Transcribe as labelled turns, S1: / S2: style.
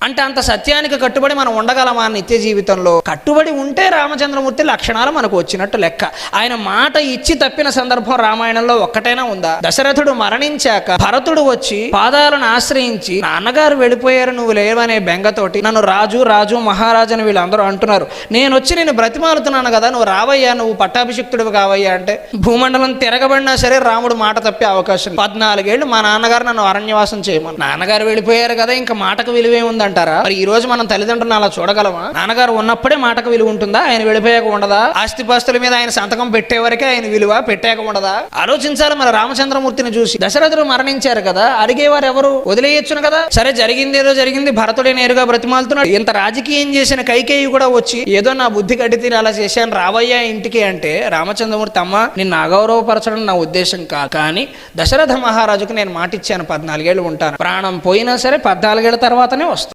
S1: అంటే అంత సత్యానికి కట్టుబడి మనం ఉండగలమా నిత్య జీవితంలో? కట్టుబడి ఉంటే రామచంద్రమూర్తి లక్షణాలు మనకు వచ్చినట్టు లెక్క. ఆయన మాట ఇచ్చి తప్పిన సందర్భం రామాయణంలో ఒక్కటైనా ఉందా? దశరథుడు మరణించాక భరతుడు వచ్చి పాదాలను ఆశ్రయించి, నాన్నగారు వెళ్ళిపోయారు నువ్వు లేవనే బెంగతోటి నన్ను రాజు రాజు మహారాజు అని వీళ్ళందరూ అంటున్నారు, నేను వచ్చి నేను బ్రతిమాలుతున్నాను కదా, నువ్వు రావయ్యా, నువ్వు పట్టాభిషిక్తుడు కావయ్యా అంటే భూమండలం తిరగబడినా సరే రాముడు మాట తప్పే అవకాశం. 14 ఏళ్ళు మా నాన్నగారు నన్ను అరణ్యవాసం చేయమని, నాన్నగారు వెళ్ళిపోయారు కదా, ఇంకా మాటకు విలువే ఉందంటారా? మరి ఈ రోజు మనం తల్లిదండ్రులను అలా చూడగలమా? నాన్నగారు ఉన్నప్పుడే మాటకు విలువ ఉంటుందా? ఆయన వెళ్ళిపోయాక ఉండదా? ఆస్తిపాస్తుల మీద ఆయన సంతకం పెట్టే వరకే ఆయన విలువ, పెట్టాక ఉండదా? ఆలోచించాలి మరి రామచంద్రమూర్తిని చూసి. దశరథుడు మరణించారు కదా, అడిగేవారు ఎవరు? వదిలేయొచ్చును కదా. సరే జరిగింది ఏదో జరిగింది, భరతుడే నేరుగా బ్రతిమాలుతున్నాడు. ఇంత రాజకీయం చేసిన కైకేయి కూడా వచ్చి ఏదో నా బుద్ధి కట్టి తీరి అలా చేశాను రావయ్యా ఇంటికి అంటే రామచంద్రమూర్తి అమ్మ నిన్ను అగౌరవపరచడం నా ఉద్దేశం కాదు, కానీ దశరథ మహారాజుకు నేను మాటిచ్చాను 14 ఏళ్ళు ఉంటాను, ప్రాణం పోయినా సరే 14 ఏళ్ళ తర్వాతనే వస్తాను.